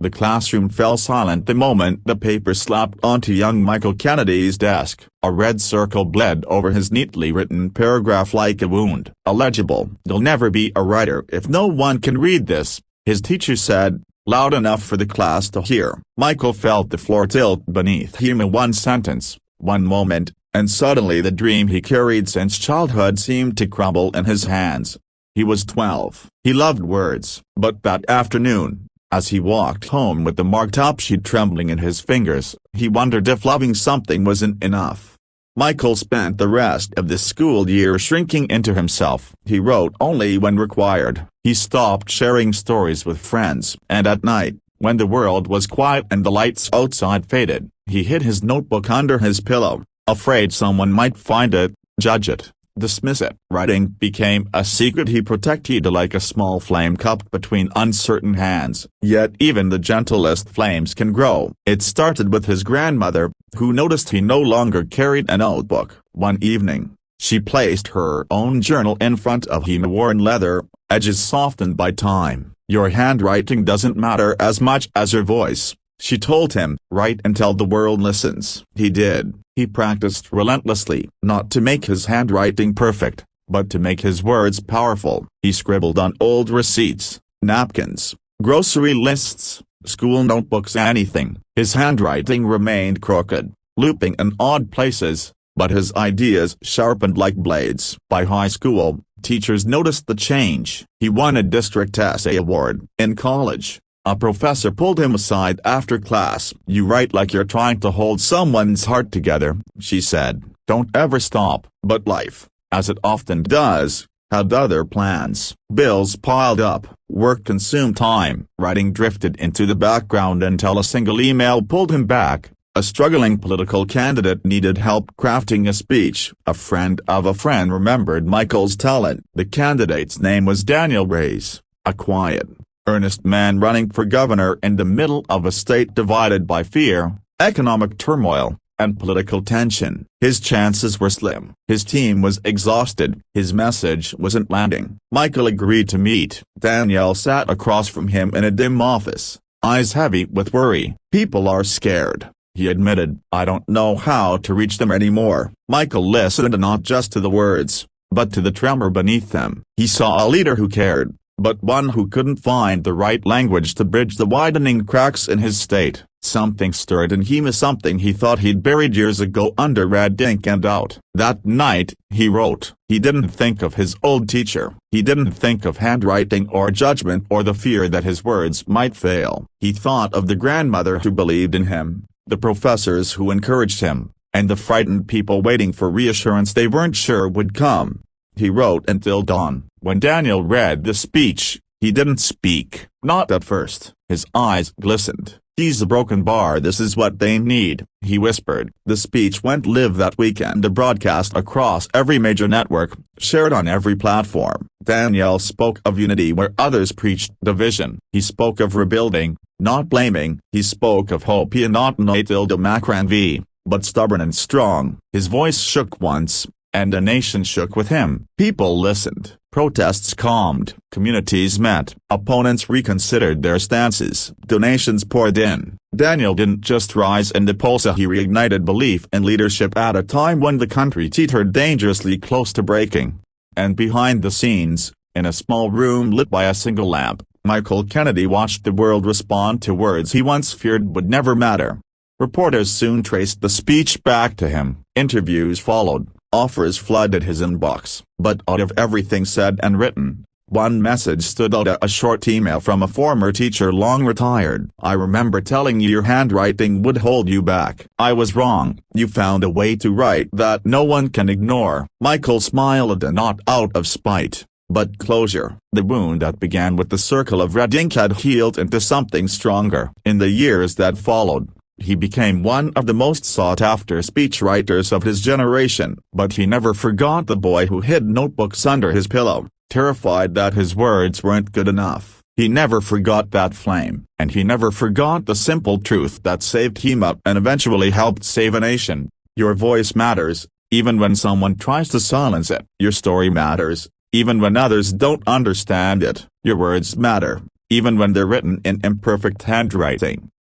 The classroom fell silent the moment the paper slapped onto young Michael Kennedy's desk. A red circle bled over his neatly written paragraph like a wound. "Illegible. You'll never be a writer if no one can read this," his teacher said, loud enough for the class to hear. Michael felt the floor tilt beneath him in one sentence, one moment, and suddenly the dream he carried since childhood seemed to crumble in his hands. He was 12. He loved words. But that afternoon, as he walked home with the marked-up sheet trembling in his fingers, he wondered if loving something wasn't enough. Michael spent the rest of the school year shrinking into himself. He wrote only when required. He stopped sharing stories with friends. And at night, when the world was quiet and the lights outside faded, he hid his notebook under his pillow, afraid someone might find it, judge it, dismiss it. Writing became a secret he protected like a small flame cupped between uncertain hands. Yet even the gentlest flames can grow. It started with his grandmother, who noticed he no longer carried a notebook. One evening, she placed her own journal in front of him, worn leather, edges softened by time. "Your handwriting doesn't matter as much as your voice," she told him. "Write until the world listens." He did. He practiced relentlessly, not to make his handwriting perfect, but to make his words powerful. He scribbled on old receipts, napkins, grocery lists, school notebooks, anything. His handwriting remained crooked, looping in odd places, but his ideas sharpened like blades. By high school, teachers noticed the change. He won a district essay award. In college, a professor pulled him aside after class. "You write like you're trying to hold someone's heart together," she said. "Don't ever stop." But life, as it often does, had other plans. Bills piled up, work consumed time. Writing drifted into the background until a single email pulled him back. A struggling political candidate needed help crafting a speech. A friend of a friend remembered Michael's talent. The candidate's name was Daniel Reyes, a quiet, earnest man running for governor in the middle of a state divided by fear, economic turmoil, and political tension. His chances were slim. His team was exhausted. His message wasn't landing. Michael agreed to meet. Daniel sat across from him in a dim office, eyes heavy with worry. "People are scared," he admitted. "I don't know how to reach them anymore." Michael listened not just to the words, but to the tremor beneath them. He saw a leader who cared, but one who couldn't find the right language to bridge the widening cracks in his state. Something stirred in him, something he thought he'd buried years ago under red ink and doubt. That night, he wrote. He didn't think of his old teacher. He didn't think of handwriting or judgment or the fear that his words might fail. He thought of the grandmother who believed in him, the professors who encouraged him, and the frightened people waiting for reassurance they weren't sure would come. He wrote until dawn. When Daniel read the speech, he didn't speak. Not at first. His eyes glistened. "He's a broken bar. This is what they need," he whispered. The speech went live that weekend, a broadcast across every major network, shared on every platform. Daniel spoke of unity where others preached division. He spoke of rebuilding, not blaming. He spoke of hope, not tilde macron v, but stubborn and strong. His voice shook once, and a nation shook with him. People listened. Protests calmed. Communities met. Opponents reconsidered their stances. Donations poured in. Daniel didn't just rise in the polls, he reignited belief in leadership at a time when the country teetered dangerously close to breaking. And behind the scenes, in a small room lit by a single lamp, Michael Kennedy watched the world respond to words he once feared would never matter. Reporters soon traced the speech back to him. Interviews followed. Offers flooded his inbox. But out of everything said and written, one message stood out: a short email from a former teacher long retired. "I remember telling you your handwriting would hold you back. I was wrong. You found a way to write that no one can ignore." Michael smiled, not out of spite, but closure. The wound that began with the circle of red ink had healed into something stronger. In the years that followed, he became one of the most sought-after speechwriters of his generation. But he never forgot the boy who hid notebooks under his pillow, terrified that his words weren't good enough. He never forgot that flame. And he never forgot the simple truth that saved him up and eventually helped save a nation. Your voice matters, even when someone tries to silence it. Your story matters, even when others don't understand it. Your words matter, even when they're written in imperfect handwriting.